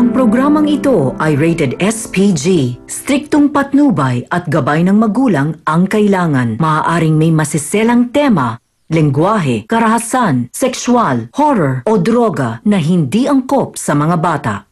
Ang programang ito ay rated SPG. Striktong patnubay at gabay ng magulang ang kailangan. Maaaring may masiselang tema, lengguwahe, karahasan, sexual, horror o droga na hindi angkop sa mga bata.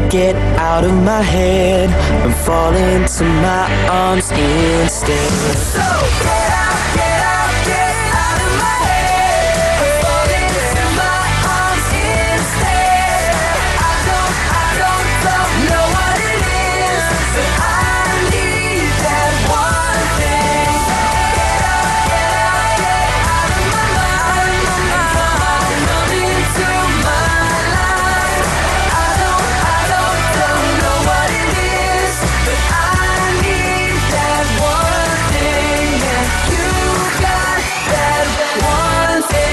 Get out of my head and fall into my arms instead. So get out of my head and fall into my arms instead. I don't know what it is, but I need that one thing. Get out of my mind, come into my life. I don't know what it is, but I need that one thing, and you got that one thing.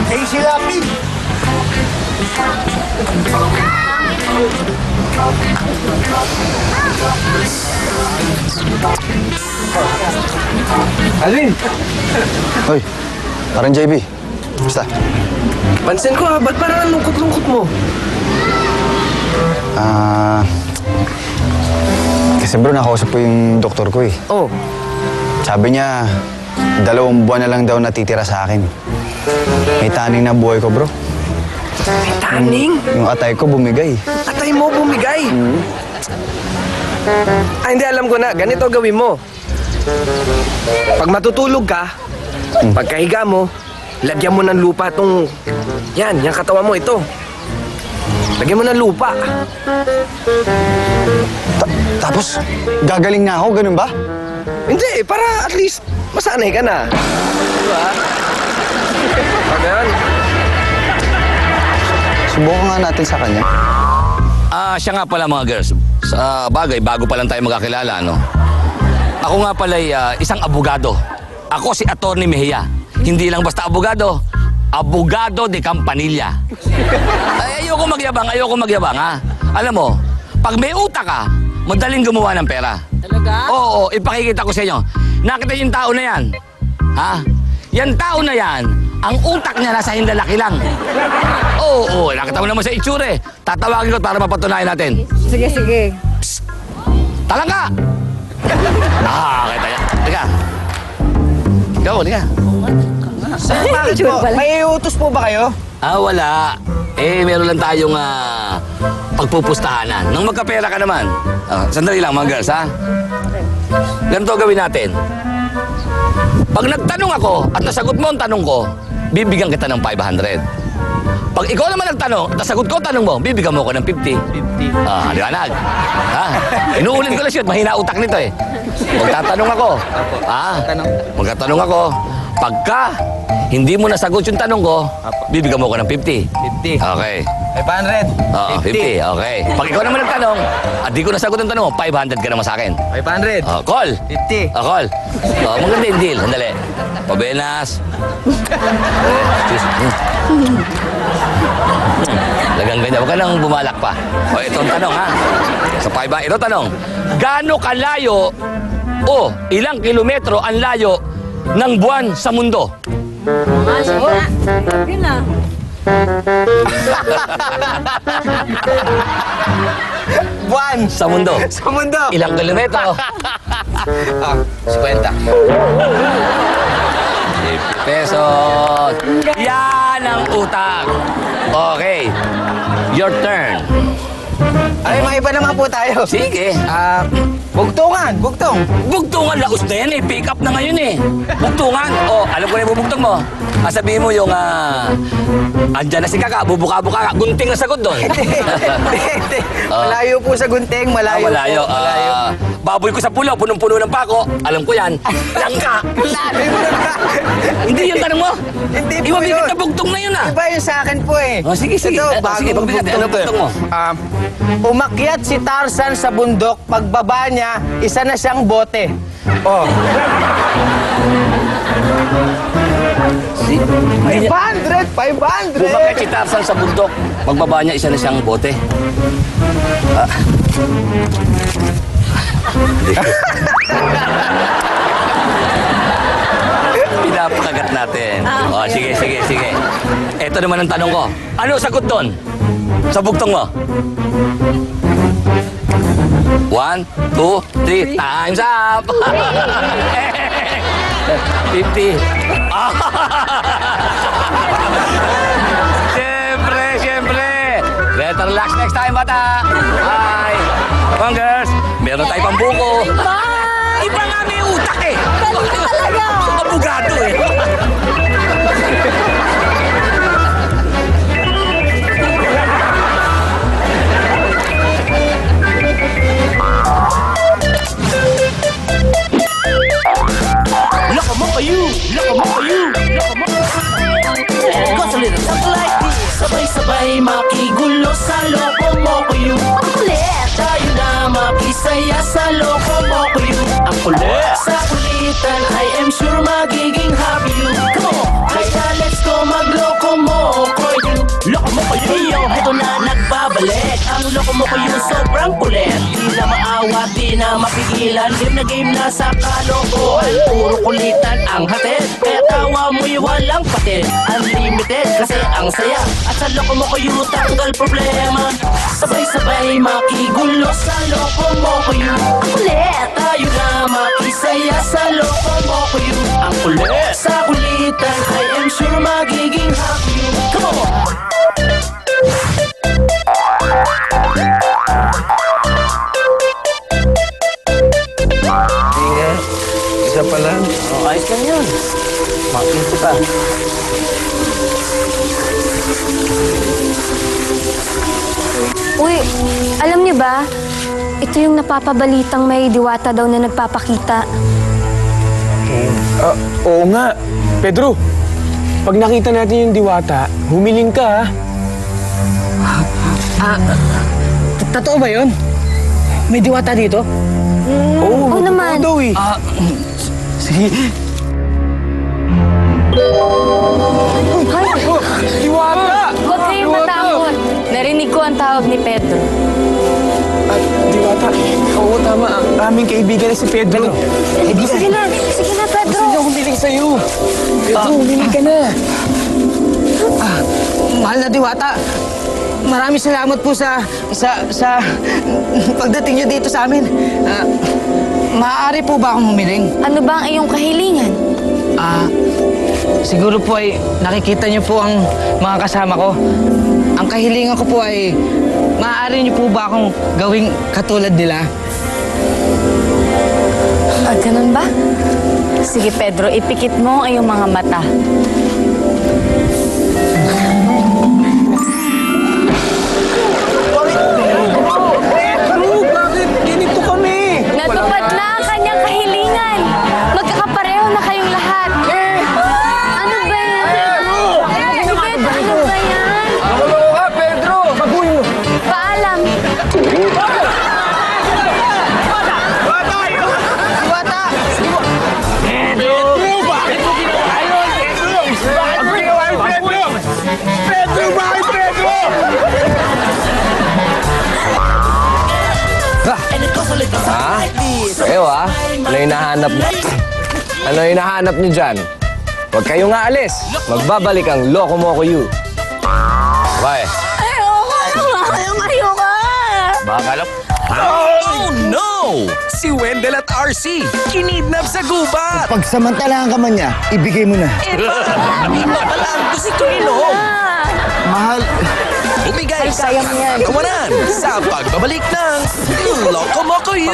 Hey, si Lapi! Alvin! Hoy, parang JB. Basta. Pansin ko ba't parang ang lungkot-lungkot mo? Kasi bro, nakausap ko yung doktor ko eh. Oh. Sabi niya, 2 buwan na lang daw natitira sa akin. May taning na buhay ko, bro. May taning? Yung atay ko bumigay. Atay mo bumigay? Ay, hindi, alam ko na. Ganito gawin mo. Pag matutulog ka, pagkahiga mo, lagyan mo ng lupa tong... Yan, yung katawan mo, ito. Lagyan mo ng lupa. Tapos, gagaling na ako, ganun ba? Hindi, para at least masanay ka na. Diba? Pag yan. Subukan nga natin sa kanya. Siya nga pala mga girls. Sa bagay, bago pa lang tayo magkakilala, no? Ako nga pala'y isang abogado. Ako si Atty. Mejia. Hindi lang basta abogado. Abogado de Campanilla. Ay, ayoko magyabang, ha? Alam mo, pag may utak ka, madaling gumawa ng pera. Talaga? Oo, ipakikita ko sa inyo. Nakita yung tao na yan? Ha? Yan tao na yan, ang utak niya nasa hinlalaki lang. Oo, nakita mo naman sa itsura eh. Tatawagin ko para mapatunayan natin. Sige, sige. Psst! Talangka! Kita niya. Teka. Ikaw, teka. Bakit po? May utos po ba kayo? Wala. Meron lang tayong pagpupustahanan. Nang magkapera ka naman. Sandali lang mga girls, ha? Ganito gawin natin. Pag nagtanong ako at nasagot mo ang tanong ko, bibigyan kita ng 500. Pag ikaw naman nagtanong at nasagot ko ang tanong mo, bibigyan mo ko ng 50. 50. Liwanag. Inuulit ko lang siya. Mahina utak nito eh. Magtatanong ako. Magtatanong ako. Pagka hindi mo nasagot yung tanong ko, bibigyan mo ko ng 50. 50. Okay. 500. Oo, 50. Okay. Pag ikaw naman nagtanong, at di ko nasagot ang tanong mo, 500 ka naman sa akin. 500. Call. 50. Call. Maganda yung deal. Handali. Pabenas. Lagang ganyan. Huwag ka nang bumalak pa. Ito ang tanong, ha? Sa 5, ito tanong. Gaano kalayo o ilang kilometro ang layo ng buwan sa mundo? Sige na. Sige na. Buwan. Sa mundo. Sa mundo. Ilang kilometro? 50. 50 pesos. Yan ang utak. Okay. Your turn. Ay, may iba naman po tayo. Sige. Bugtungan. Bugtong. Bugtungan, laos na yan eh. Pick up na ngayon eh. Bugtungan. Alam ko na yung bubugtong mo. Sabihin mo yung, andyan na si Kaka, bubuka-buka ka. Gunting na sagot doon. Hindi. Malayo po sa gunting. Malayo malayo. po. Malayo. Baboy ko sa pulo, punong-puno ng pako. Alam ko yan. Langka. Hindi yung tanong mo. Hindi po Iwabigat yun. na bugtong na yun ah. Iba yun sa akin po eh. Sige. Ito, Sige, pagbigat. Ano bugtong mo? Umakyat si Tarzan sa bundok. Pagbaba niya, isa na siyang bote. Hindi niya- 500! Bumakit si Tarzan sa bundok. Magbaba niya, isa na siyang bote. Pinapakagat natin. O, sige. Ito naman ang tanong ko. Ano sagot doon? Sa bugtong mo? 1, 2, 3, time's up! 50. Siyempre. Better relax next time, bata. Bye. Come on, girls. Meron tayo pang buko. Iba nga may utak eh. Kanina talaga. Abogado eh. Sabay-sabay makigulo sa loko mo ko yun. Ang kulit! Tayo na makisaya sa loko mo ko yun. Ang kulit! Sa kulitan I am sure magiging happy you. Come on! Kaya let's go magloko mo ko yun. Loko mo ko yun. Yo, heto na nagbabalik. Ang loko mo ko yun sobrang kulit. Di na maawa, di na mapigilan. Game na sa kalokohan. Puro kulitan ang hatid. Kaya tawa mo'y walang patid. Unlimited kasi ang saya. At sa loko mo ko yun tanggal problema. Sabay-sabay makigulo sa loko mo ko yun. Ang kulit! Tayo na makisaya sa loko mo ko yun. Ang kulit! Sa kulitan I am sure magiging happy you. Come on! Ingat. Isa pa lang. Ayos lang yun. Makikita ka. Uy, alam niyo ba? Ito yung napapabalitang may diwata daw na nagpapakita. Oo nga. Pedro, pag nakita natin yung diwata, humiling ka, ha? Totoo ba yun? May diwata dito? Oo, Oo naman. daw eh. Sige. Diwata! Huwag kayong matakot. Narinig ko ang tawag ni Pedro. Diwata, oo, tama. Ang aming kaibigan na si Pedro. Sige na, Pedro. Gusto niya humiling sa'yo. Pedro, humiling ka na. Mahal na diwata. Maraming salamat po sa pagdating niyo dito sa amin. Maaari po ba akong humiling? Ano ba ang iyong kahilingan? Siguro po ay nakikita niyo po ang mga kasama ko. Ang kahilingan ko po ay maaari niyo po ba akong gawing katulad nila? Ganun ba? Sige, Pedro, ipikit mo ang iyong mga mata. Bakit ganito kami? Natupad na ang kanyang kahilingan. Magkakapareho na kayong lahat. Ano ba yan? Ano ba yan? Nakuloko ka, Pedro! Baguhin mo. Paalam. Kayo ano yung nahanap niyo? Ano yung nahanap niyo dyan? Huwag kayong aalis. Magbabalik ang Loko Moco U. Bye. Ayoko! Baka lang. Oh no! Si Wendell at RC, kinidnap sa gubat! Pagsamantalahan ka man niya, ibigay mo na. Hindi pa pala ang si Trino! Mahal, Umigay sa katawanan sa pagbabalik ng Loko Moco U!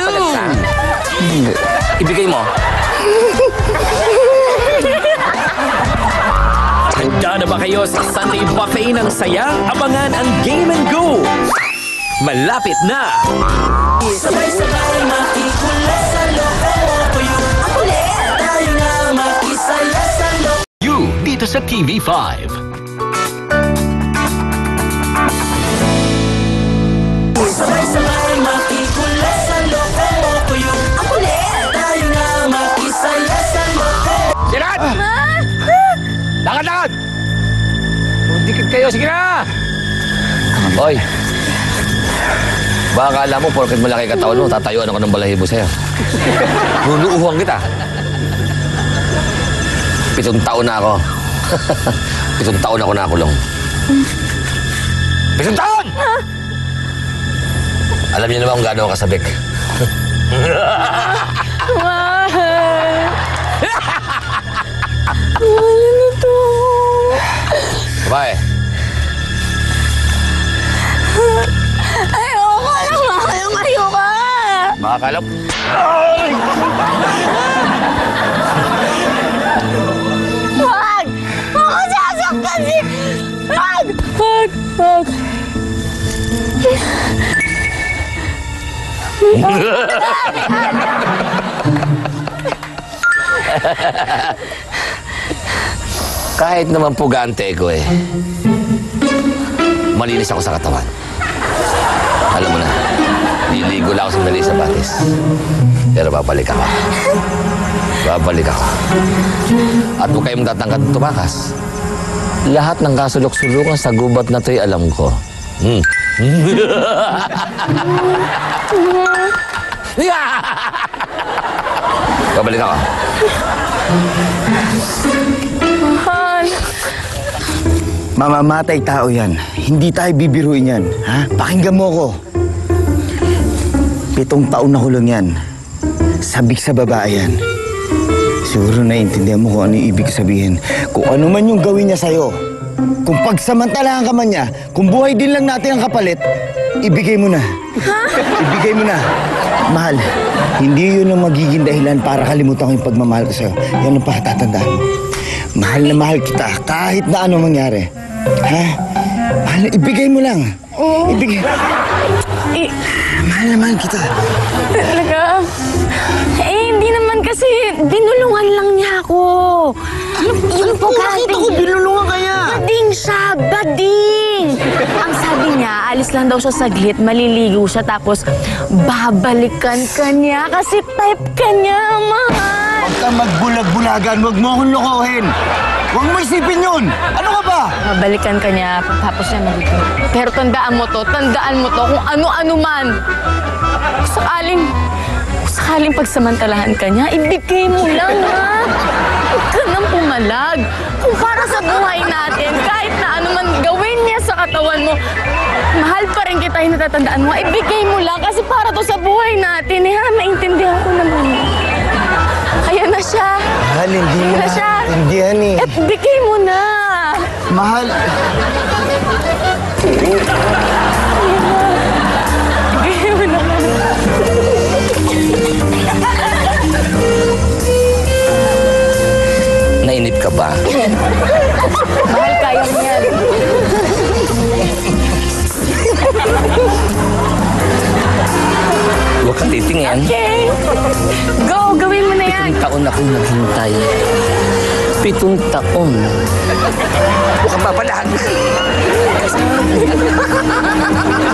Ibigay mo. Handa na ba kayo sa Sunday Buffet ng saya? Abangan ang Game and Go! Malapit na! Sabay-sabay makikulo sa loko mo ko yun. Ang kulit! Tayo na makisaya sa loko. You dito sa TV5. Sabay-sabay makikulo sa loko mo ko yun. Ang kulit! Tayo na makisaya sa loko. tayo, sige na! Hoy! Baka akala mo, porket malaki katawan mo, tatayuan ako ng balahibo sa'yo. Nunuuhuan kita. 7 taon na ako. 7 taon ako nakulong. 7 taon! Alam niyo naman kung gaano ako kasabik. Mahal! Mahal na to. Babae. Ayoko na, mahal. Ayoko. Baka akala mo. Wag! Huwag ko sasaktan si... Wag! Wag! Wag! Kahit naman pugante ko malinis ako sa katawan. Alam mo na, liligo lang ako sandali sa batis. Pero babalik ako. Babalik ako. At huwag kayong tatangkat at tumakas. Lahat ng kasulok-sulukan sa gubat na to'y alam ko. Babalik ako. Mahal. Mamamatay tao yan. Hindi tayo bibiruin yan. Ha? Pakinggan mo ko. 7 taon na kulong yan. Sabik sa babae yan. Siguro naiintindihan mo kung ano yung ibig sabihin. Kung ano man yung gawin niya sa'yo. Kung pagsamantalahan ka man niya, kung buhay din lang natin ang kapalit, ibigay mo na. Ibigay mo na. Mahal, hindi yun ang magiging dahilan para kalimutan ko yung pagmamahal ko sa'yo. Yan ang patatandaan mo. Mahal na mahal kita kahit na ano mangyari. Ha? Mahal na, ibigay mo lang. Ibigay. Mahal na mahal kita. Talaga? Hindi naman kasi binulungan lang niya ako. Yung pugante. Nakita ko, binulungan kaya. Bading siya, bading. Ang sabi niya, alis lang daw siya saglit, maliligo siya, tapos babalikan ka niya kasi type ka niya, mahal. Huwag ka magbulag-bulagan, huwag mo akong lokohin. Huwag mo isipin yun. Ano ka ba? Babalikan ka niya, tapos siya maliligo. Pero tandaan mo to, kung ano-ano man. Sakaling pagsamantalahan ka niya, ibigay mo lang, ha? Huwag ka nang pumalag. Kung para sa buhay natin, kahit na ano man gawin niya sa katawan mo, mahal pa rin kita, yung natatandaan mo, ibigay mo lang kasi para to sa buhay natin, ha? Maintindihan ko naman. Ayan na siya. Mahal, hindi mo na siya. Naintindihan eh. At bigay mo na. Mahal. Bigay mo na. Nainip ka ba? Mahal, kaya mo yan. Huwag kang titingin. Okay. Go, gawin mo na yan. 7 taon akong naghintay. 7 taon. Huwag kang papalag.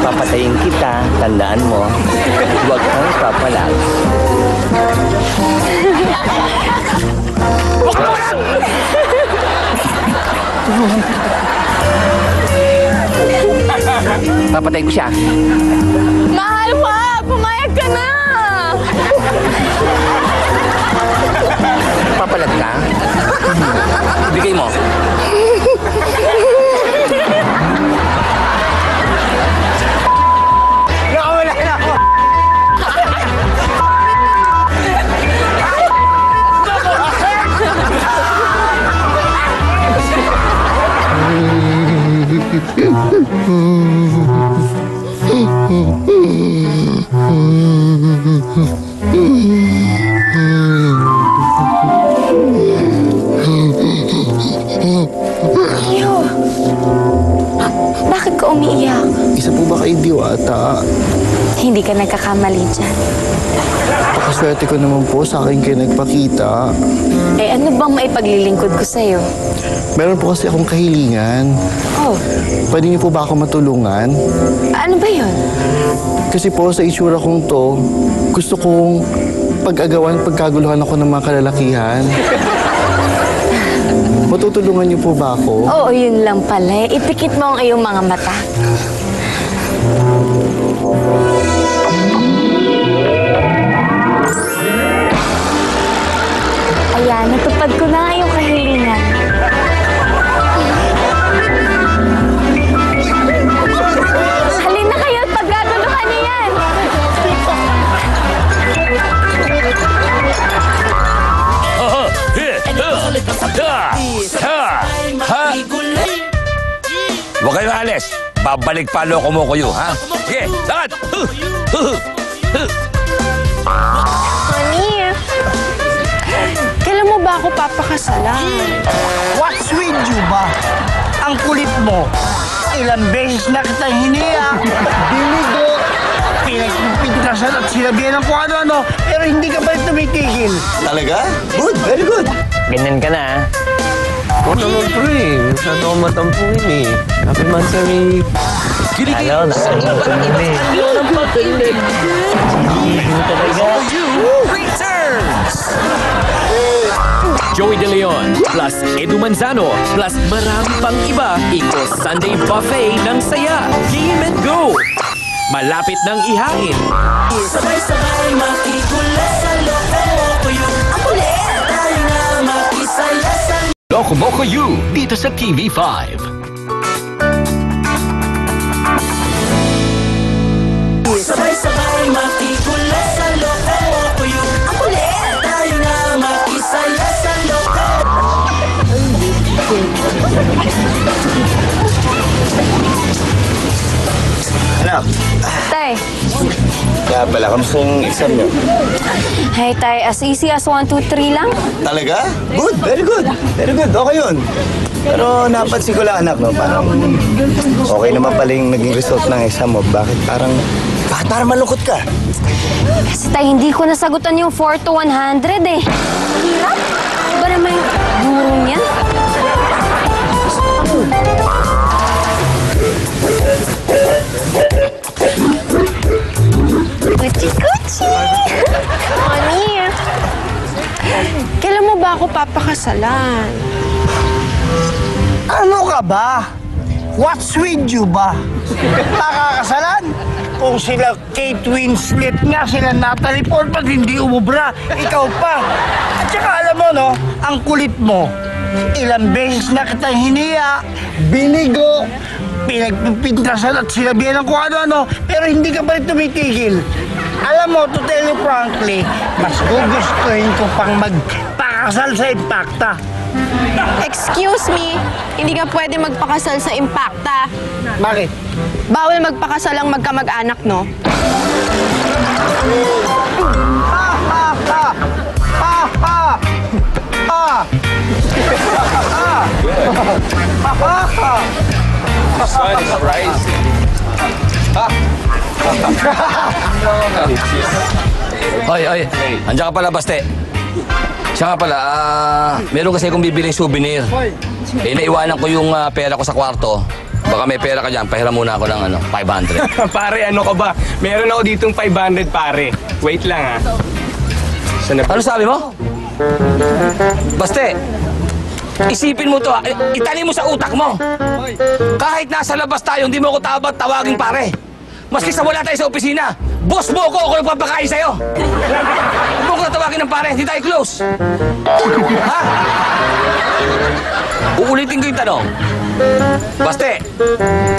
Papatayin kita, tandaan mo. Huwag kang papalag. Huwag kang papalag! Papatayin ko siya. Mahal, wag! Pumayag ka na! Papalag ka? Ibigay mo. Nakawala na ako! Iyo. Bakit ka umiiyak? Isa po ba kay Diwata? Hindi ka nagkakamali dyan. Pakaswerte ko naman po sa akin kayo nagpakita. Eh, ano bang maipaglilingkod ko sa'yo? Meron po kasi akong kahilingan. Oh, Pwede niyo po ba ako matulungan? ano ba yun? Kasi po sa itsura kong to, gusto kong pag-agawan, pagkaguluhan ako ng mga kalalakihan. Matutulungan niyo po ba ako? Oo, yun lang pala. Ipikit mo ang iyong mga mata. Ayan, natupad ko na ang iyong kahilingan. Halin na kayo at pagkatuluhan niyo yan. Huwag kayo alis. Babalik pa loko mo kayo, ha? Sige, lakad! Honey, kailan mo ba ako papakasalan? What's with you ba? Ang kulit mo. Ilang beses na kita hiniya. Binigo. Pinagpintrasan at sinabihan ng kung ano-ano. Pero hindi ka pa rin tumitigil. Talaga? Good, very good. Ganyan ka na, ha? Oo naman, pre. Masyado akong matampuin eh. Happy Mansari. Ano, nakalimutan Returns! Joey De Leon plus Edu Manzano plus marami pang iba. Iko Sunday Buffet ng Saya. Game and Go! Malapit ng ihain. Sabay-sabay makikulit sa loko yung ang kulit. Tayo na makisaya sa Loco Moco You dito sa TV5. Sabay-sabay makikulit sa loko yung ang kulit. Tayo na makisaya sa loko. Anak, Tay, kaya pala, kamusta yung exam niyo? hey Tay, as easy as 1, 2, 3 lang. Talaga? Good, very good. Very good, okay yun. Pero napansin ko lang, anak, no? Parang okay naman pala yung naging result ng exam mo. Bakit parang malungkot ka? Kasi Tay, hindi ko nasagutan yung 4 to 100 eh. Hirap. Ba naman yung gurong yan? Kuchi-kuchi! Honey, kailan mo ba ako papakasalan? Ano ka ba? What's with you ba? Nakakasalan? Kung sila Kate Winslet nga, sila Natalie Portman, hindi umubra. Ikaw pa. At saka alam mo, no? Ang kulit mo. Ilang beses na kitang hiniya, binigo, pinagpintrasan at sinabihan ng kung ano-ano, pero hindi ka pa rin tumitigil. Alam mo, to tell you frankly, mas gugustuhin ko pang magpakasal sa Impacta. Excuse me, hindi ka pwede magpakasal sa Impacta. Bakit? Bawal magpakasal ang magkamag-anak, no? Sun is rising. Oy, andiyan ka pala, Baste. Siya nga pala, meron kasi akong bibiling souvenir. Naiwanan ko yung pera ko sa kwarto. Baka may pera ka dyan, pahiram muna ako ng 500. Pare, ano ka ba? Meron ako ditong 500, pare. Wait lang, ha? Ano sabi mo? Baste, isipin mo to, itali mo sa utak mo. Kahit nasa labas tayo, hindi mo ako tawaging pare. Maski sa wala tayo sa opisina, boss mo ako nagpapakain sa'yo. Huwag mo ko natawagin ng pare, hindi tayo close. Ha? Uulitin ko yung tanong. Baste,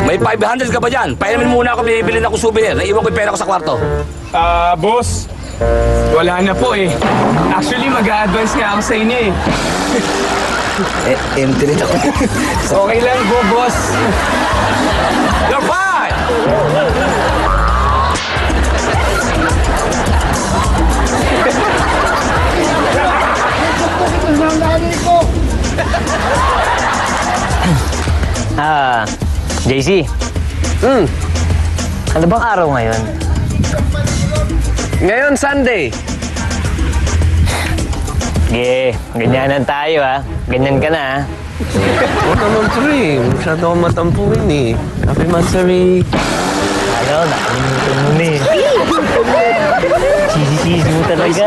may 500 ka ba dyan? Pairamin muna ako, bibili na akong souvenir. Naiwan ko yung pera ko sa kwarto. Boss, wala na po eh. Actually, mag-a-advance nga ako sa inyo eh. Empty rin ako. Okay lang, go boss. You're fine! JC. Ano bang araw ngayon? Ngayon, Sunday. Sige, ganyanan tayo, ha? Ganyan ka na, ha? Oo naman, pre. Masyado akong matampuin eh. Happy Mansari. Ano, nakalimutan mo na eh. Sisi-sisi mo talaga.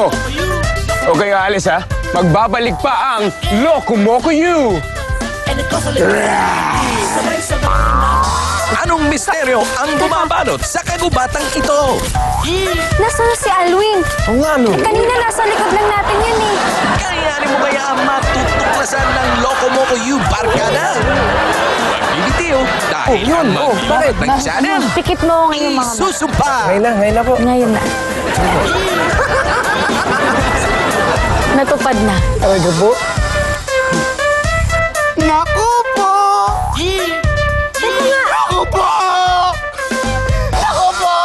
Oh, huwag kayo alis ha. Magbabalik pa ang Loco Moco You! Anong misteryo ang bumabalot sa kagubatang ito? Nasaan si Alwin? Oo nga, no? Kanina nasa likod lang natin yan eh. Kayanin mo kaya matutuklasan ng Loco Moco You Barkada? Magbibitiw dahil yun, ang bakit? mag-ibat ng channel Pikit mo ngayon mga mata. isusumpa. Ngayon na po. Ngayon na. Natupad na. Talaga po? Naku po! Teka nga. Naku po! Naku po!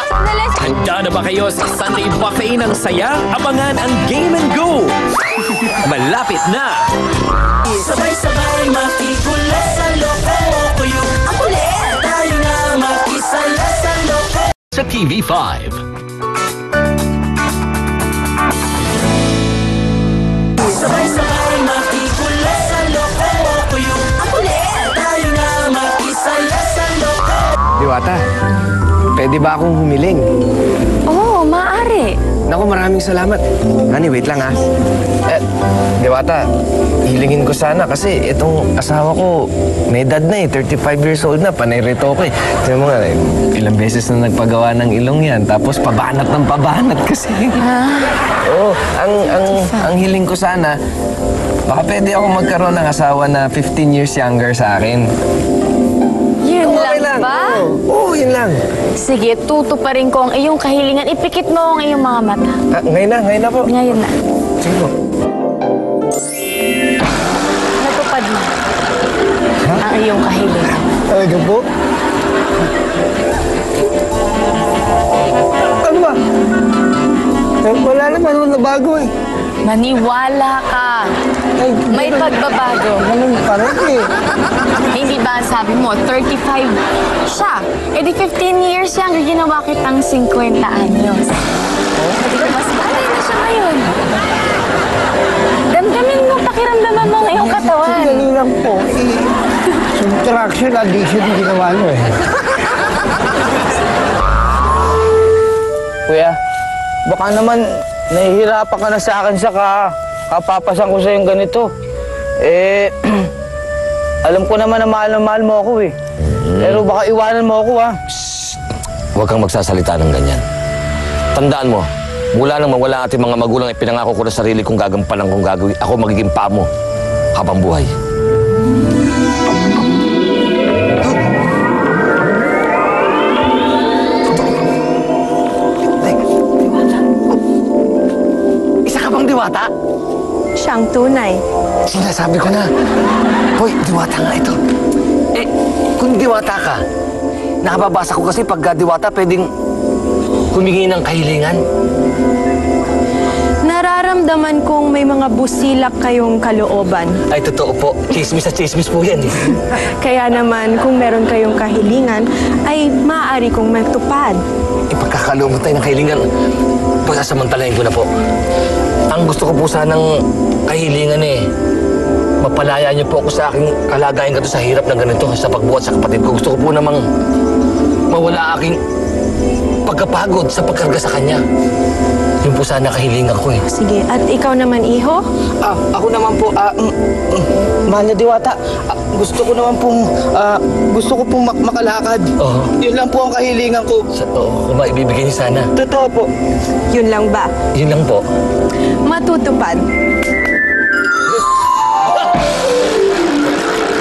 Sandali. Handa na ba kayo sa Sunday Buffet ng Saya? Abangan ang Game and Go! Malapit na! Sabay-sabay makikula sa Loco Moco You. Ang kulit! Tayo na makisala sa Loco. Sa TV5. Sabay-sabay makikula sa Loco Moco You. Ang kulit! Tayo na makisala sa Loco. Diwata, pwede ba akong humiling? Oo, maaari. Naku, maraming salamat. Honey, wait lang ha. Diwata, hilingin ko sana kasi itong asawa ko, may edad na 35 years old na, panay-rito ko Sabi mo nga, ilang beses na nagpagawa ng ilong yan, tapos pabanat ng pabanat kasi. Oo, ang hiling ko sana, baka pwede ako magkaroon ng asawa na 15 years younger sa akin. Yun Okay lang ba? Oo, yun lang. Sige, tutuparin ko ang iyong kahilingan. Ipikit mo ang iyong mga mata. Ngayon na po. Ngayon na. Sige po. Natupad na. Ang iyong kahilingan. Talaga po? Ano ba? Wala naman ako nabago eh. Maniwala ka. Ay, May pagbabago. ganun pa rin eh. Hindi ba sabi mo, 35 siya? E di 15 years younger, ginawa kitang 50 anyos. Di ba, mas balay na siya ngayon. Damdamin mo, pakiramdaman mo ang iyong katawan. Sandali lang po. Subtraction, addition yung ginawa nyo eh. Kuya, baka naman nahihirapan ka na sa akin sa kapapasan ko sa yung ganito. Alam ko naman na mahal mo ako eh. Pero baka iwanan mo ako ha. Huwag kang magsasalita ng ganyan. Tandaan mo, mula nang mawala ating mga magulang, ipinangako ko na sarili kong gagampanan kong gagawin. Ako magiging pa mo habang buhay. Isa ka bang diwata? Siyang tunay. Sinasabi ko na. Hoy, diwata nga ito. Kung diwata ka, nakababasa ko kasi pagka diwata pwedeng humingi ng kahilingan. Nararamdaman kong may mga busilak kayong kalooban. Ay, totoo po. Chismis at chismis po yan eh. Kaya naman, kung meron kayong kahilingan, ay maaari kong matupad. Ipagkakaloon mo tayo ng kahilingan. Pagsasamantalahin ko na po. Ang gusto ko po sanang kahilingan mapalaya niyo po ako sa aking kalagayan ganito sa hirap na ganito sa pagbuhat sa kapatid ko. Gusto ko po namang mawala aking pagkapagod sa pagkarga sa kanya. Yun po sana kahilingan ko Sige, at ikaw naman, iho? Ako naman po, mahal na diwata, gusto ko pong makalakad. Oo. Yun lang po ang kahilingan ko. Kung maibibigay niyo sana. Totoo po. Yun lang ba? Yun lang po. Matutupad.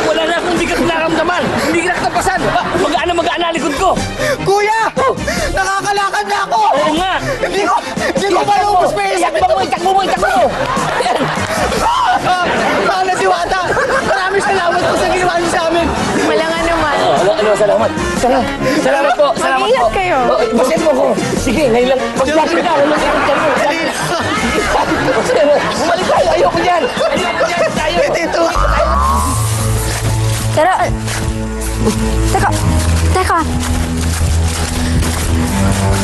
Wala na akong bigat nararamdaman. Hindi ka nakatapasan. Magaan na likod ko. Kuya! Nakakalakad na ako! Oo nga. Hindi ko malubos pa yung sakit ako! Itak mo! Yan. Mahal na diwata! Maraming salamat po sa ginawa niyo sa amin! Wala nga naman. Salamat. Salamat po. Mag-ingat kayo. Basin mo ko. Sige, ngayon lang. Maglapit na. Bumalik tayo. Ayoko yan. Tayo. Dito! Pero, Teka.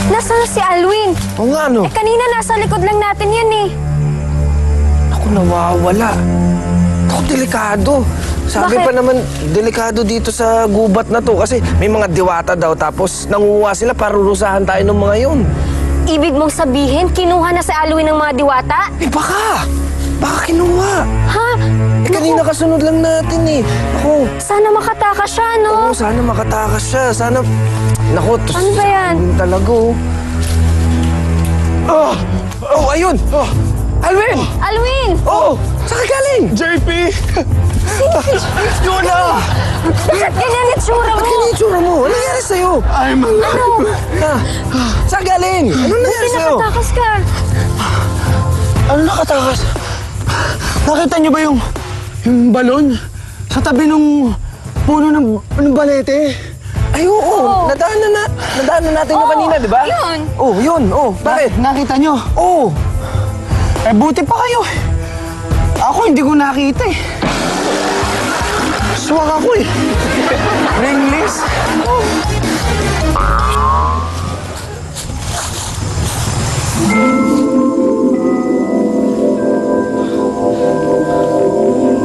Nasaan si Alwin? Oo nga, no? Kanina nasa likod lang natin yan eh. Ako, nawawala. Ako, delikado. Sabi Bakit? pa naman, delikado dito sa gubat na to kasi may mga diwata daw tapos nanguha sila para rurusahan tayo ng mga yun. Ibig mong sabihin, kinuha na sa Halloween ng mga diwata? Eh, baka kinuha. Ha? Eh, kanina kasunod lang natin eh. Ako. Sana makatakas siya, no? Oo, sana makatakas siya. Sana... Naku, Ano ba yan? Talaga, oh. Oh, ayun! Oh, Alvin! Alvin! Oh, saan ka galing? JP! Yun na! Bakit ganyan itsura mo? Ba't ganyan itsura mo? Ano nangyari sa'yo? I'm alive! Saan galing? Ano nangyari sa'yo? Nakatakas ka. Ano nakatakas? Nakita niyo ba yung balon? Sa tabi ng puno ng balete? Ay, oo. Nadaanan natin yung kanina, di ba? Yun. Oh, yun. Oh, bakit? Nakita niyo? Oh. Eh, buti pa kayo. Ako hindi ko nakita eh. Swak ako eh. Ringless.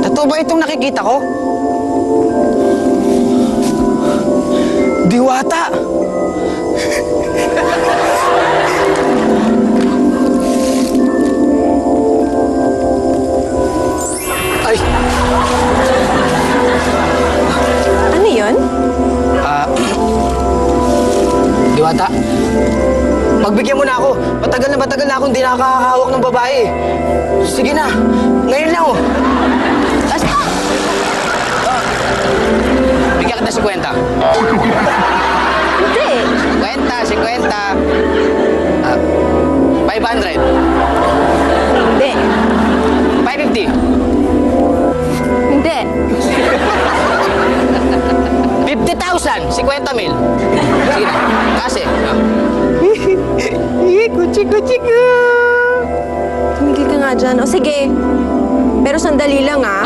Totoo ba itong nakikita ko? Diwata! Ay! Ano yun? Diwata, pagbigyan mo na ako. Matagal na akong hindi nakakahawak ng babae. Sige na, ngayon lang oh. Bigyan kita 50. Hindi. 50. 500. Hindi. 550. Hindi. 50,000. 50 mil. Sige na, kasi. Kuchi ka. Tumigil ka nga dyan. O sige. Pero sandali lang, ah.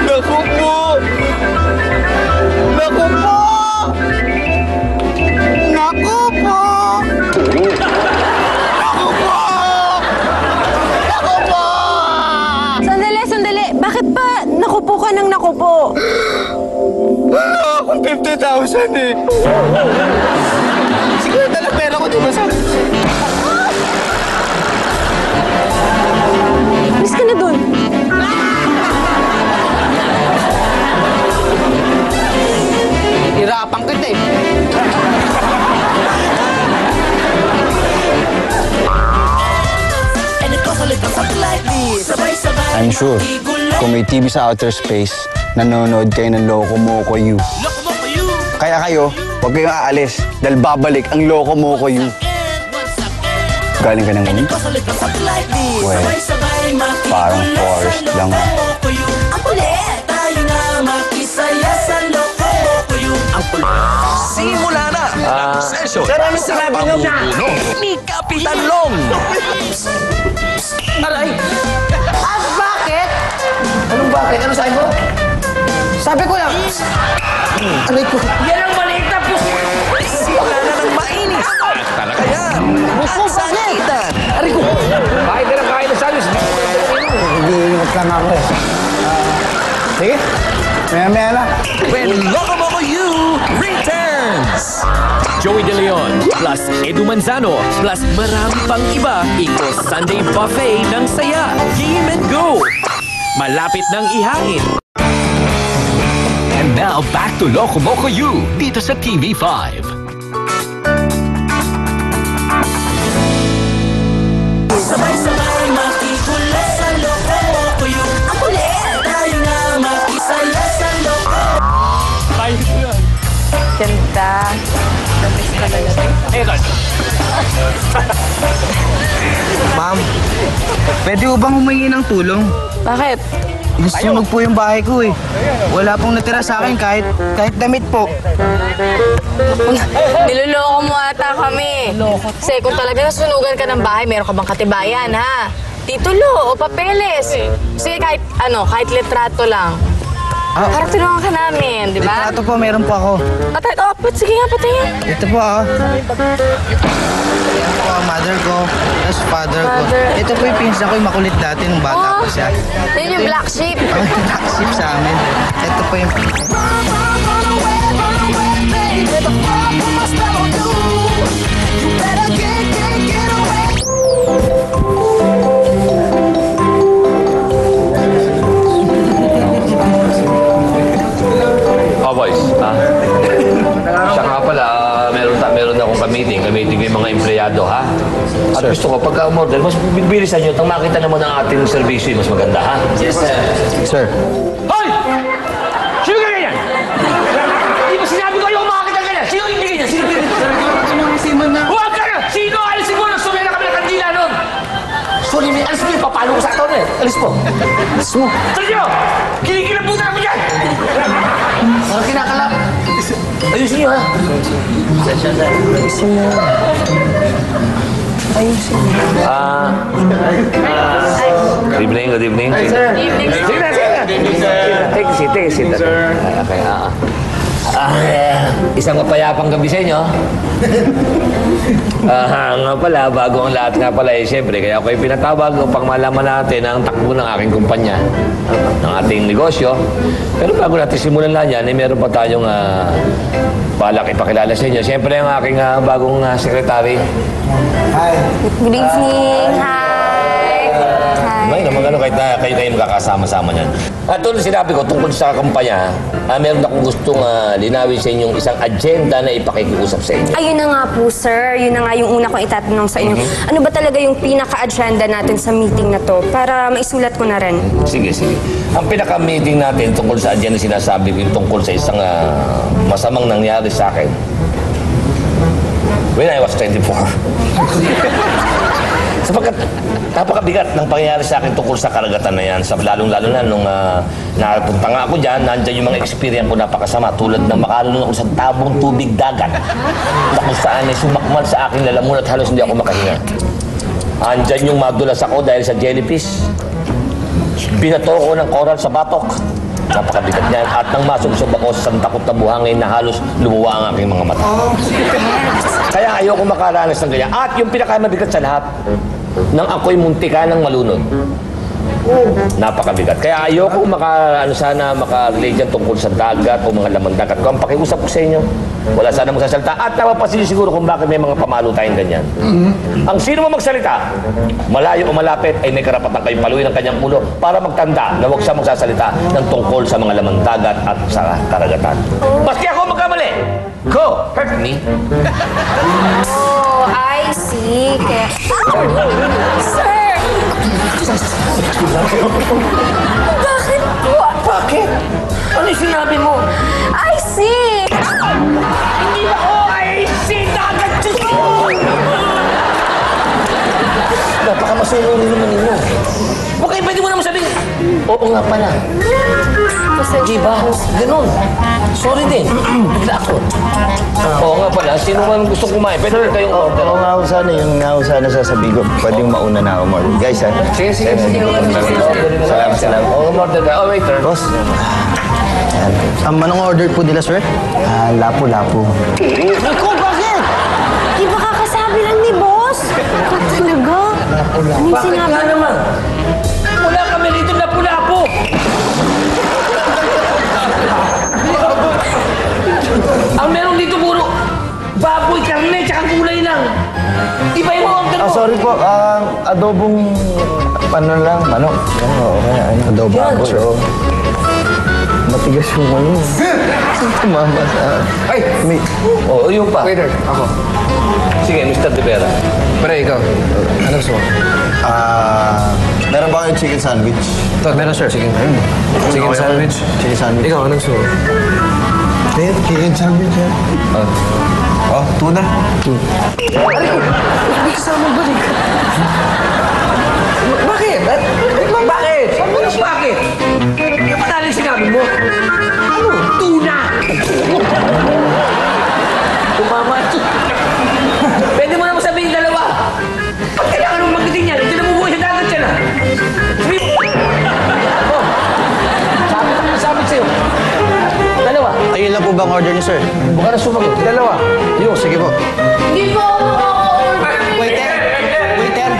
Naku po! Naku po! Naku po! Naku po! Naku po! Sandali. Bakit pa nakupo ka ng nakupo? Wala akong 50,000 eh. Siguro talaga pera ko, di ba sa... Alis ka na dun. Hirapan kita eh. I'm sure, kung may TV sa outer space, nanonood kayo ng Loco Moco U. Kaya kayo, huwag kayong aalis dahil babalik ang Loco Moco U. Galing ka ng ulit? Well, parang forest lang. Simula na ang session sa pamumuno ni Kapitan Long. Aray! Bakit? Anong bakit? Ano sabi mo? Sabi ko lang. Aray ko. Yan ang maliit na puso. Simula na ng mainit. Talaga yan. At sakitan. Aray ko. Kahit na kahit na salos. Nag-iingat lang ako eh. Sige, maya-maya lang. When Loco Moco U returns. Joey De Leon plus Edu Manzano plus marami pang iba. Iko Sunday Buffet ng saya. Game and go. Malapit ng ihain. And now back to Loco Moco U dito sa TV5. Sabay-sabay makikulit sa Loco Moco U. Ang kulit! Tayo na makisaya sa Loco. Ganda. Namiss talaga. Ma'am, pwede ko bang humingi ng tulong? Bakit? Nasunog po yung bahay ko eh. Wala pong natira sa akin kahit damit po. Niloloko mo ata kami. Kasi kung talaga nasunugan ka ng bahay, meron ka bang katibayan, ha? Titulo o papeles. Sige, kahit litrato lang. Para tulungan ka namin, di ba? Ito po, meron po ako. Patay, sige nga, patayin. Ito po Ito po ang mother ko, tapos father ko. Ito po yung pinsan ko, yung makulit dati nung bata po siya. Yun yung black sheep. Yung black sheep sa amin. Ito po yung boys. Siya nga pala, meron akong kamiting ko yung mga empleyado, ha? At gusto ko, pagka umorder, mas bibilisan nyo, itong makita naman ang ating servisyo, mas maganda, ha? Yes, sir. Sir. Hoy! Sino ka ganyan? Di ba sinabi ko yung makakita ganyan? Sino hindi ganyan? Sino ganyan? Huwag ka na! Sino? Alisin mo! Nagsumera kami ng kandila nun! Sorry, alis mo yung papalo ko sa ato na eh. Alis mo. Alis mo. Tara nyo! Kinikilabutan ako dyan! Parang kinakalap. Ayusin nyo, ha? Ayusin mo. Ayusin mo. Good evening, good evening. Good evening, sir. Sige na. Take a seat. Okay, isang mapayapang gabi sa inyo. Nga pala, bago ang lahat nga pala siyempre, kaya ako ay pinatawag upang malaman natin ang takbo ng aking kumpanya, ng ating negosyo. Pero bago natin simulan lang yan, meron pa tayong balak ipakilala sa inyo. Siyempre, ang aking bagong sekretary. Hi. Good evening. Hi. May naman kahit kayo magkakasama-sama niyan. At tulad sinabi ko, tungkol sa kampanya, meron akong gustong linawin sa inyong isang agenda na ipakikiusap sa inyo. Ayun na nga po, sir. Yun na nga yung una kong itatanong sa inyo. Ano ba talaga yung pinaka-agenda natin sa meeting na to? Para maisulat ko na rin. Sige. Ang pinaka-meeting natin tungkol sa agenda sinasabi ko yung tungkol sa isang masamang nangyari sa akin when I was 24. Sapagkat napakabigat ng pangyayari sa akin tungkol sa karagatan na yan. Lalong-lalo na nung napunta nga ako dyan, nandyan yung mga experience ko napakasama. Tulad ng makalulong ako sa tabong tubig dagat na kung saan ay sumakmal sa aking lalamunan at halos hindi ako makahinga. Andyan yung madulas ako dahil sa jellyfish. Binato ko ng coral sa batok. Napakabigat niyan. At nang masubsob ako sa takot na buhangin na halos lumuwa ang aking mga mata. Kaya ayoko makaranas ng ganyan. At yung pinakamabigat sa lahat, nang ako'y muntika ng malunod. Napakabigat. Kaya ayoko sana makarelate dyan tungkol sa dagat o mga laman dagat. Kung ang pakiusap ko sa inyo, wala sana magsasalita. At napapasin siguro kung bakit may mga pamalo tayong ganyan. Ang sino mo magsalita, malayo o malapit, ay may karapatan kayong paluin ang kanyang ulo para magtanda na huwag siya magsasalita ng tungkol sa mga laman dagat at sa karagatan. Maski ako magkamali, go, hurt me. Oh, I see. Kaya... Sir! Bakit po? Bakit? Ano yung sinabi mo? I see! Hindi ba ako I see dagat dito? Napakamasuro rin naman ninyo. Okay, pwede mo naman sabihin. Oo nga pala. Di ba? Ganun. Sorry din. Bigla ako. Oo nga pala. Sino man gusto kumain? Pwede rin kayong order. Oo nga ako sana. Yung nga ako sana sasabihin ko. Pwedeng mauna na ako, Mark. Guys, ha? Sige. Salamat. Oo, order ka. Oh, waiter. Boss. Anong order po nila, sir? Lapu-lapu. Ikaw, bakit? Di ba kakasabi lang ni boss? Ikaw talaga? Ano yung sinabi? Bakit naman? Wala kami rito na pula-po. Ang meron dito puro baboy, karne, tsaka gulay lang. Iba yung order mo. Sorry po. Adobong... manok. Adobo baboy. Matigas yung ano. Tumama sa... Ay! Oo, yung pa. Waiter, ako. Sige, Mr. De Vera. Pre, ikaw. Ano gusto mo? Meron ba kayong chicken sandwich? Meron, sir. Chicken sandwich. Chicken sandwich. Ikaw, ano gusto mo? Chicken sandwich yan. Tuna. Kasama balik. Bakit? Bakit? Bakit? Yung madaling sinabi mo. Ano? Tuna! Tumama ito. Pwede mo naman sabihin dalawa. Ba't kailangan nung magiting yan? Hindi na bubuhay sa dagat yan, ha? Sabi sa'yo. ba ang order niyo, sir? Baka na sumagot. Dalawa. Yo, sige po. Hindi po ako makaka-order. Waiter! Waiter!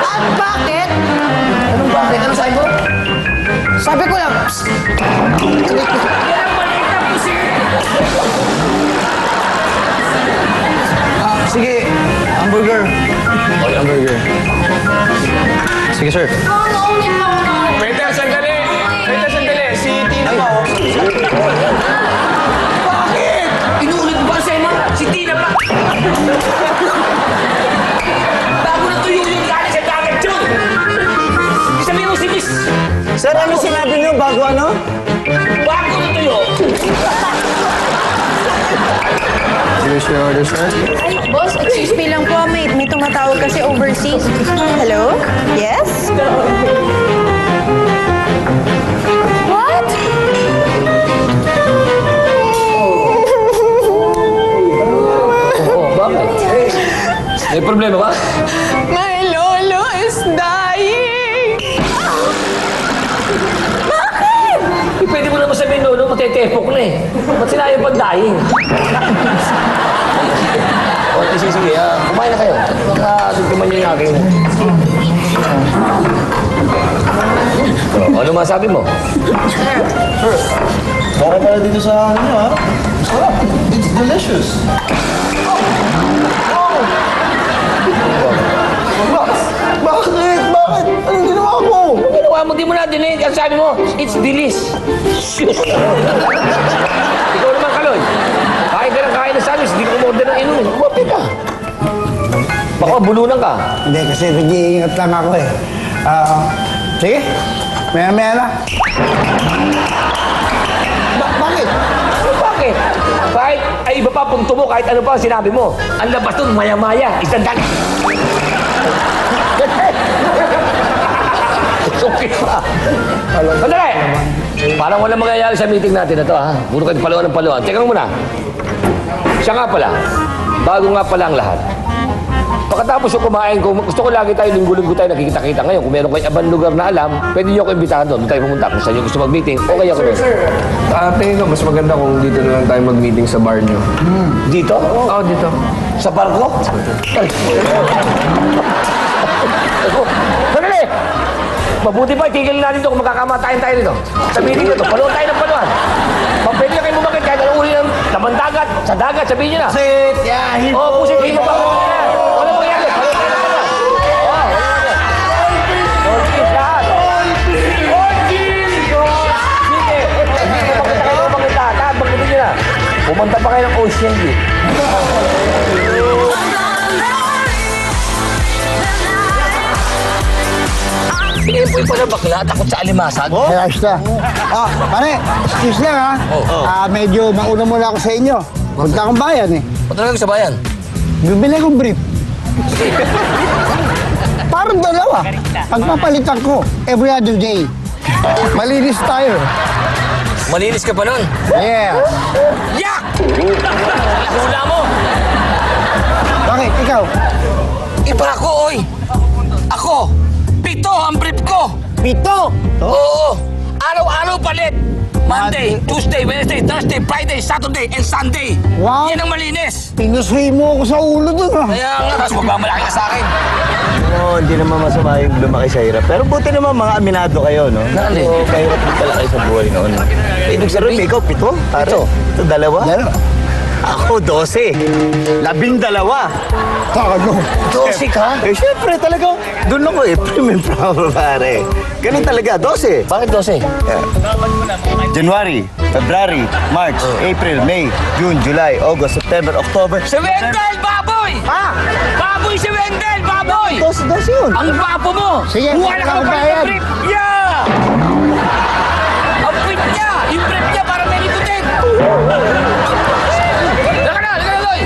At bakit? Anong bakit? Ano sabi mo? Sabi ko lang. Sige, hamburger. Okay, hamburger. Sige, sir. Waiter, sandali! Waiter, sandali! Si Tina pa, oh. Bakit? Inuulit mo ba sa mo? Si Tina pa! Bago na tuyo yung galing sa dagat yun! Sabihin mo si Miss! Sir, ano sinabi niyo bago ano? Bago na tuyo! Here's your order, sir. Ay, boss, excuse me lang po. May tumatawag kasi overseas. Hello? Yes? What? Oh, bakit? May problema ba? My lolo is dying! Bakit? Pwede mo naman sabihin, Lolo, matetepok na eh. Ba't sinabi pag dying? O, sige, kumain na kayo. Baka niyo yung aking. Ano masabi mo? Sir, baka pala dito sa ano, ha? It's delicious. Bakit? Bakit? Anong ginawa ko? Anong ginawa mo? Di mo na dinig. Ang sabi mo, it's delish. Ikaw naman, Kaloy. Kain ka ng kain ng salis. Hindi ko umorder ng inumin. Kumapi ka. Baka bulunan ka. Hindi, kasi nag-iingat lang ako eh. Sige, maya-maya na. Bakit? Bakit? Kahit ay iba pa punto mo, kahit ano pa ang sinabi mo. Ang labas doon, maya-maya. Isang dan. Okay pa. Sandali! Parang walang mangyayari sa meeting natin na to, ha? Puro kayo paluan ng paluan. Teka muna. Siya nga pala. Bago nga pala ang lahat. Pagkatapos yung kumain ko, gusto ko lagi tayo, linggo-linggo tayo nakikita-kita ngayon. Kung meron kayong ibang lugar na alam, pwede niyo ako imbitahan doon. Doon tayo pumunta. Kung saan niyo gusto mag-meeting, okay ako doon. Sir, tingin ko mas maganda kung dito na lang tayo mag-meeting sa bar niyo. Dito? Oo, dito. Sa barko? Sandali! Mabuti pa, itigil natin ito kung magkakamatayin tayo dito. Sa meeting ito, paluan tayo ng paluan. Pwede na kayo bumakit kahit anong uri ng laman dagat, sa dagat, sabihin nyo na. Pusit! Yahin po! Oo, pusit, hindi mo ba? Wala mo yan. Paluan tayo ng paluan. Oo, wala mo yan. All kiss lahat. All kiss! Sige, makita kayo, makita. Lahat, makitin nyo na. Pumunta pa kayo ng Ocean View. Iempoy pa na bakla, takot sa alimasag. Oh? Ay, ayos na. Pare, excuse lang ha. Medyo mauna muna ako sa inyo. Punta akong bayan eh. Punta na sa bayan. Bibili akong brief. Parang dalawa. Pagpapalitan ko, every other day. Malinis tayo. Malinis ka pa nun? Yeah. Yak! Hula mo! Bakit? Ikaw? Iba ako, oy! Ako! 7 ang brief ko! 7? Oo! Araw-araw palit! Monday, Tuesday, Wednesday, Thursday, Friday, Saturday, and Sunday! Wow! Yan ang malinis! Pinusuhin mo ako sa ulo dun ha. Kaya nga, tapos magmamalaki ka sa akin. Oo, hindi naman masama yung lumaki sa hirap. Pero buti naman mga aminado kayo, no? Naan eh? So, kahirap din pala kayo sa buhay noon. Ibig sabihin, ikaw, 7? Pare, ito, 2? Dalawa. Ako, 12. 12. Ano? 12 ka? Eh, syempre, talaga, doon ako eh. Premium power, pare. Ganun talaga, 12. Bakit 12? January, February, March, April, May, June, July, August, September, October. Si Wendell, baboy! Ha? Baboy si Wendell, baboy! 12 yun. Ang bapo mo! Sige, wala ka ikaw pa bayad. ng brief! Yeah! Ang brief niya! Yung brief niya para may nikutin! Laka na, Loy!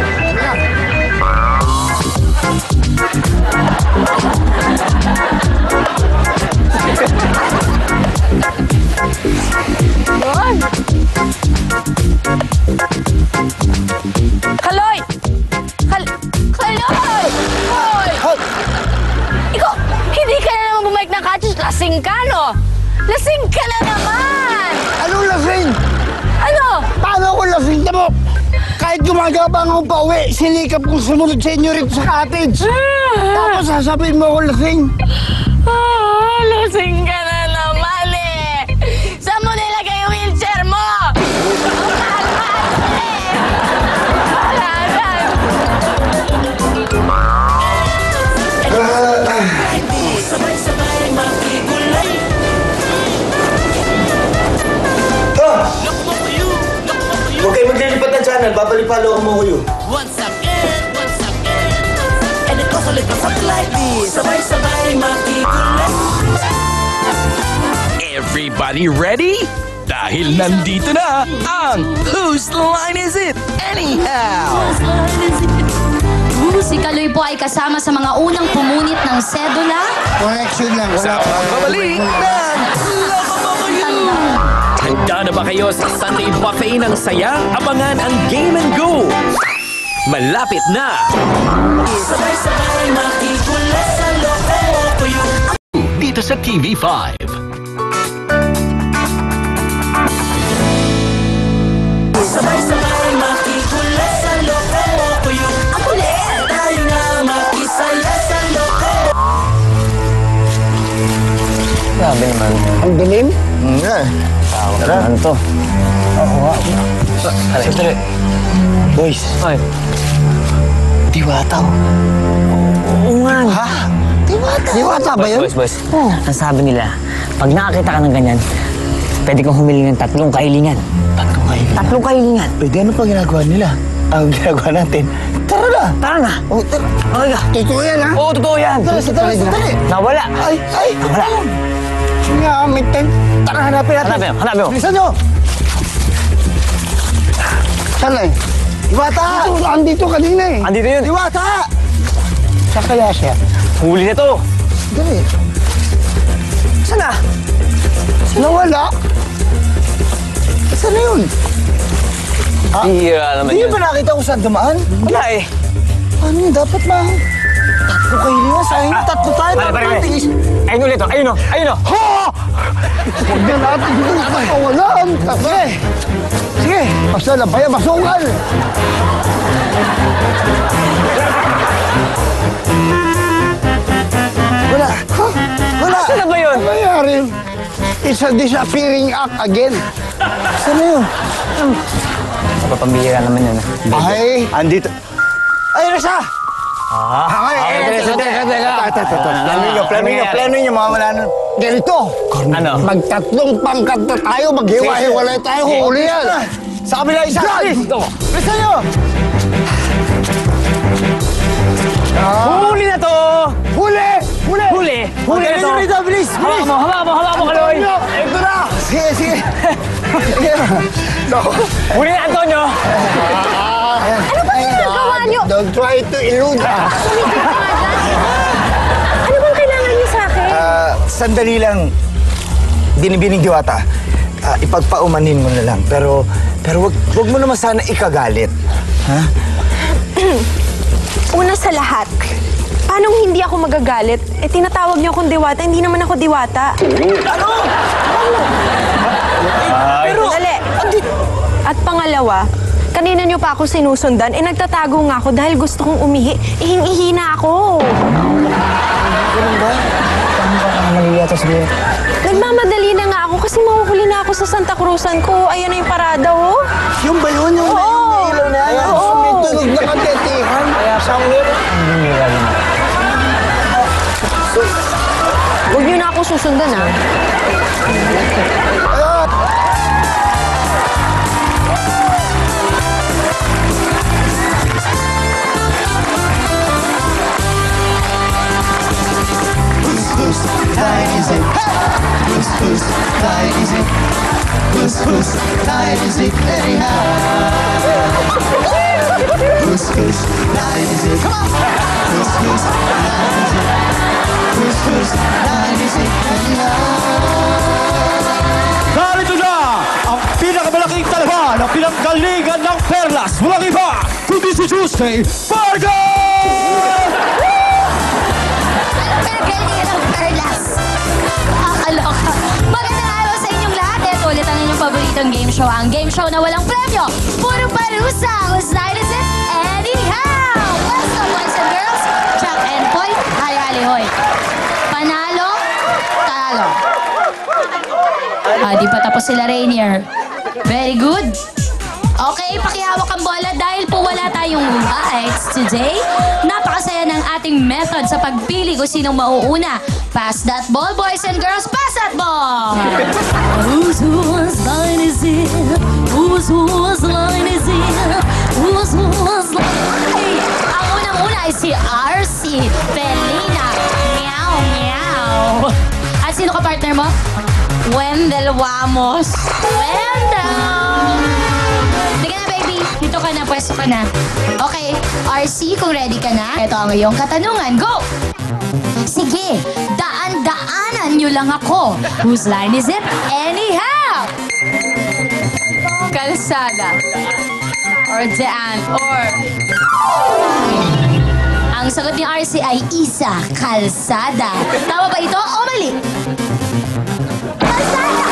Kaloy! Kaloy! Hoy! Ikaw, hindi ka na naman bumalik ng kachos. Lasing ka, no? Lasing ka na naman! Anong lasing? Ano? Paano ako lasing? Tamo, kahit gumagabang ako pa uwi, sinikap kong sumunod sa inyo rito sa cottage. Tapos sasabihin mo ako lasing. Lasing ka na naman eh. Saan mo nilagay yung wheelchair mo? Huwag kayo maglilipat ng channel, babalik pa loko mo kayo. Once again, and it goes a little something like this. Sabay-sabay makikulit. Everybody ready? Dahil nandito na ang Whose Line Is It Anyhow? Si Kaloy po ay kasama sa mga unang pumunit ng sedula. Correction lang. Sa pagbabalik ng Handa na ba kayo sa Sunday Buffet ng Saya? Abangan ang Game and Go! Malapit na! Sabay-sabay makikulit sa loko ko yung Dito sa TV5. sabay-sabay makikulit sa loko ko yung kulit. Tayo na makisaya sa loko. Grabe naman. Ang dilim? Nga. Tara. Ano to? Oo nga. Sandali. Boys. Ay. Diwata ko. Oo nga. Ha? Diwata? Diwata ba yun? Boys. Ang sabi nila, pag nakakita ka ng ganyan, pwede kang humiling ng 3 kahilingan. 3 kahilingan? 3 kahilingan. Pwede ano pa ginagawa nila? Ang ginagawa natin. Tara na! Tara na! Oh, tara. Okay ka. Totoo yan, ha? Oo, totoo yan. Tara. Nawala. Ay! Nawala. Ngamit din. Tara, hanapin natin. Hanapin mo. Bilisan nyo! Saan na eh? Diwata! Andito kanina eh. Andito yun. Diwata! Saan kaya siya? Huli na to. Dali. Saan na? Nawala? Saan na yun? Hira naman Hindi yun. ba nakita kung saan dumaan? Wala eh. Ano yun? Dapat ma... 3 kayo niya. Sayang 3 tayo. Pare. Ayun ulit oh. Ayun oh. Ha! Huwag na natin yung nakakawalan. Sige. Basta na bayan masungal. Wala. Ha? Wala. Saan na ba yun? Ano nangyari? It's a disappearing act again. Saan na yun? Napapambihira naman yun. Ay, andito. Ay, Rasa! Plano niyo, mawawala na. Ganito. Ano? Mag-3 pangkat na tayo, maghiwa-hiwalay tayo, huli yan. Sa kabila isa. Bisa nyo! Huli na to! Huli! Huli na to! Dito, bilis! Hawa mo, Kaloy! Ito na! Sige. Huli na, Antonio! Ano ba ginagawa nyo? Don't try to elude. Ano bang kailangan niyo sa akin? Sandali lang, binibining Diwata. Ipagpaumanin mo na lang. Pero wag mo naman sana ikagalit. Ha? Una sa lahat, paano hindi ako magagalit? Eh, tinatawag niyo akong Diwata, hindi naman ako Diwata. Ano? Pero, dali. At pangalawa, kanina niyo pa ako sinusundan, eh nagtatago nga ako dahil gusto kong umihi. Ihing-ihi na ako. Ganun ba? Paano ka naliliyata siguro? Nagmamadali na nga ako kasi mahuhuli na ako sa Santa Cruzan ko. Ayan na yung parada, oh. Yung ba yun? Yung ilaw na yan? Oo. May tunog na katetihan. Kaya saan mo yun? Huwag niyo na ako susundan, ah. Narito na ang pinakamalaking talaban ng pinanggalingan ng Perlas. Walang iba, kundi si Tuesday Vargas! Pinagalingan ng Perlas. Kakaloka. Magandang araw sa inyong lahat. Ito ulit ang inyong paborito ganitong game show. Ang game show na walang premyo. Puro parusa. Whose line is it? Anyhow! Let's go, boys and girls. Chuck and Poy. Hali-hali, hoy. Panalo, talo. Di pa tapos sila, Rainier. Very good. Okay, pakihawak ang bola dahil po wala tayong rights today. Napakasaya ng ating method sa pagpili kung sinong mauuna. Pass that ball, boys and girls. Pass that ball! Whose line is it? Whose line is it? Whose line? Ang unang-una ay si RC Felina. Meow, meow. At sino ka partner mo? Wendell Wamos. Wendell! Sige na, baby. Dito ka na, pwesto ka na. Okay, RC, kung ready ka na, ito ang iyong katanungan. Go! Sige, daan-daanan nyo lang ako. Whose line is it? Anyhow! Kalsada. Or daan. Or... Ang sagot ni RC ay isa, kalsada. Tama ba ito o mali? Kalsada!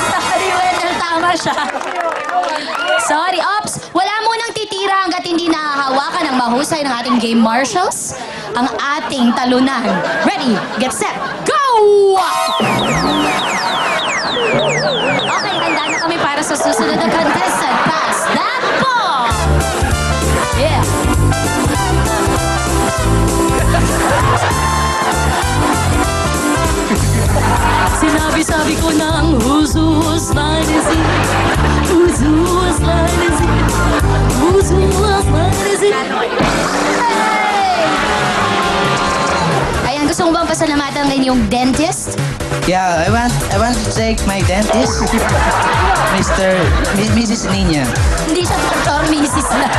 Sorry, Wendell, tama siya. Sorry, Ops. Wala munang titira hanggat hindi nahahawakan ng mahusay ng ating game marshals. Ang ating talunan. Ready, get set, go! Okay, handa na kami para sa susunod na contestant. Pass that ball! Yeah. Sinabi-sabi ko ng whose line is it? Whose line is it? Whose line is it? Hey! Ayan, gusto mo bang pasalamatan ng inyong dentist? Yeah, I want to take my dentist, Mrs. Nina. Hindi siya doktor, Mrs. lang.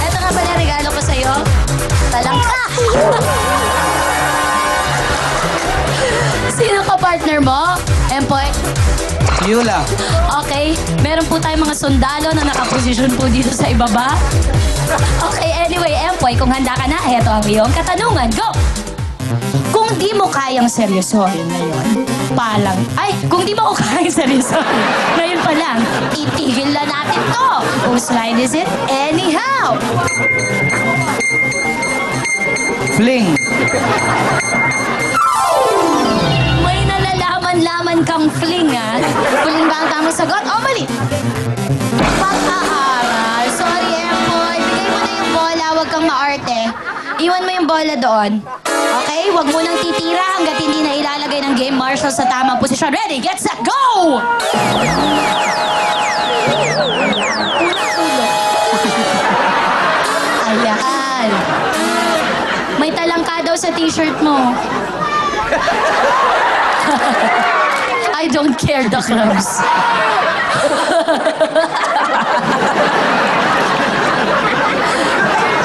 Ito nga pala regalo ko sa'yo. Talangka! Sino ka partner mo? Empoy? Yula. Okay, meron po tayong mga sundalo na nakaposisyon po dito sa ibaba. Okay, anyway, Empoy, kung handa ka na, eto ang iyong katanungan. Go! Kung di mo kayang seryosohin ngayon, kung di mo ko kayang seryosohin, ngayon pa lang, itigil na natin to. Whose line is it? Anyhow! Fling. May nalalaman-laman kang fling, ha? Fling ba ang tamang sagot? O, mali! Pag-aaral. Sorry, Empoy. Bigay mo na yung bola. Huwag kang maarte. Iwan mo yung bola doon. Okay? Huwag mo nang titira hanggat hindi na ilalagay ng game marshal sa tamang posisyon. Ready, get set, go! Ayan. May talangka daw sa t-shirt mo. I don't care the clubs.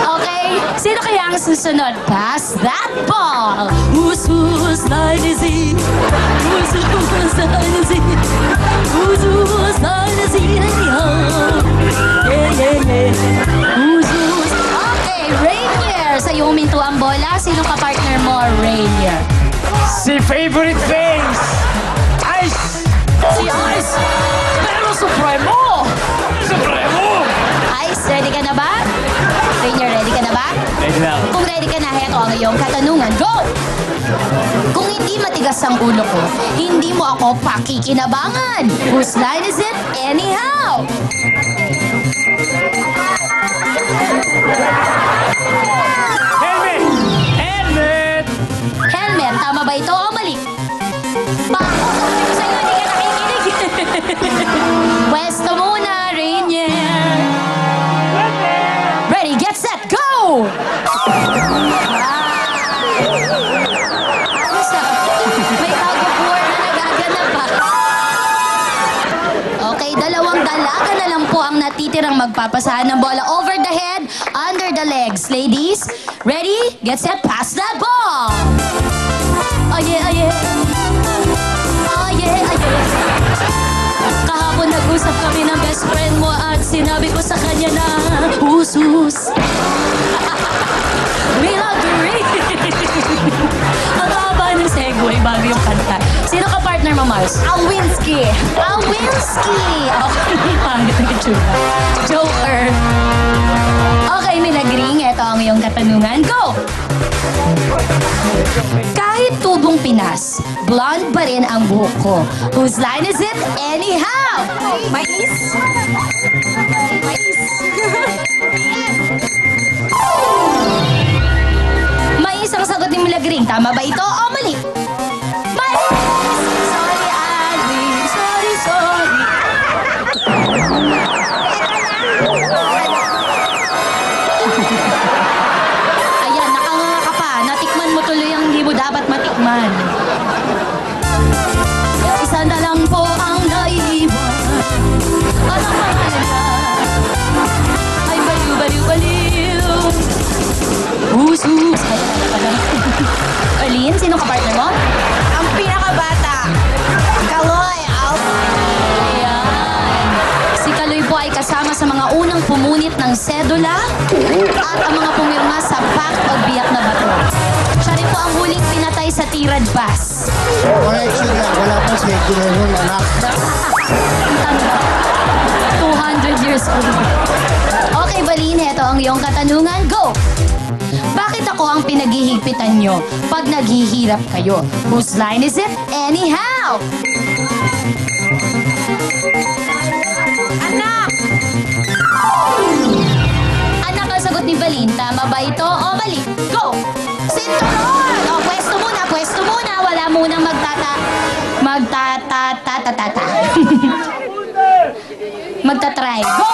Okay, sino kaya ang susunod? Pass that ball! Whose line is it? Whose line is it? Whose line is it? Okay, Rainier! Sa'yo huminto ang bola. Sino ka partner mo, Rainier? Si Favorite Face! Ice! Si Ice! Pero Supremo! Supremo! Ice, ready ka na ba? Rainier, ready ka na ba? Ready na ako. Kung ready ka na, heto ang iyong katanungan. Go! Kung hindi matigas ang ulo ko, hindi mo ako pakikinabangan. Whose line is it? Anyhow! Helmet! Helmet! Helmet, tama ba ito o mali? Bako, sabi ko sa'yo, hindi ka nakikinig. Pwesto muna, Rainier. Ready, get set, go! May tag-of-war na nagaganap pa. Okay, dalawang dalaga na lang po ang natitirang magpapasahan ng bola over the head, under the legs. Ladies, ready, get set, pass that ball! Oh yeah, oh yeah. Oh yeah, oh yeah. Kahapon nag-usap kami ng best friend mo at sinabi ko sa kanya na husus. We love to read. Ang haba ng segue bago yung kanta. Sino ka partner mo? Mars? Awinski. Awinski. Okay, pangit ang itsura. Joker. Okay, Milagring, ito ang iyong katanungan. Go! Kahit tubong Pinas, blonde pa rin ang buhok ko. Whose line is it anyhow? Mais? Mais ang sagot ni Milagring. Tama ba ito o mali? Mais! Sorry, Alvin. Sorry, sorry. Ayan, nakanganga ka pa. Natikman mo tuloy ang hindi mo dapat matikman. Isa na lang po ang naiiwan. At ang mahalaga ay baliw-baliw-baliw. Hus-hus. Arlene, sino ka-partner mo? Ang pinakabata. Kaloy. Ayan. Si Kaloy po ay kasama sa mga unang pumunit ng sedula at ang mga pumirma sa Pact o Biak na Bato. Siya rin po ang huling pinatay sa Tirad Pass. Correction lang, wala pa si Ginelon, anak. 200 years old. Okay, Baline, ito ang iyong katanungan. Go! Bakit ako ang pinaghihigpitan nyo pag naghihirap kayo? Whose line is it anyhow? Anak! Anak ang sagot ni Baline. Tama ba ito o mali? Go! Sinturon! O, pwesto muna, pwesto muna. Wala munang magtatry. Go!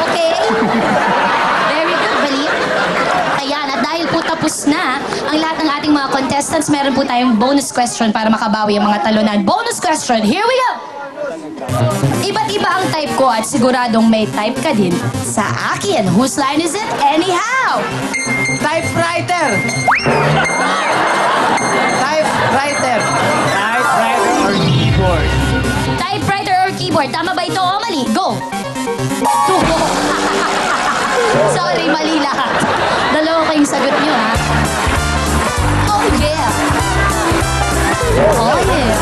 Okay. Very good, Baline. Ayan, at dahil po tapos na ang lahat ng ating mga contestants, meron po tayong bonus question para makabawi ang mga talunan. Bonus question, here we go! Iba't iba ang type ko at siguradong may type ka din sa akin. Whose line is it anyhow? Typewriter. Typewriter. Typewriter or keyboard? Typewriter or keyboard? Tama ba ito o mali? Go! Sorry, mali lahat. Dalawa kayong sagot nyo, ha? Oh, yeah! Oh, yeah!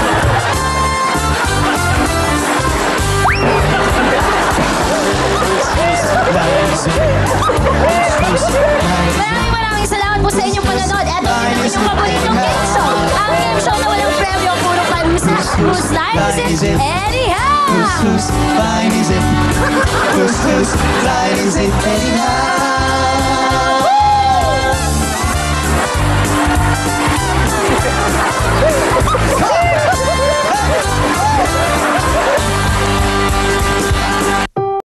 Maraming salamat po sa inyong panonood. Eto po yung inyong paboritong game show. Ang game show na walang premyo, puro parusa. Whose line is it anyhow? Whose line is it? Whose line is it anyhow?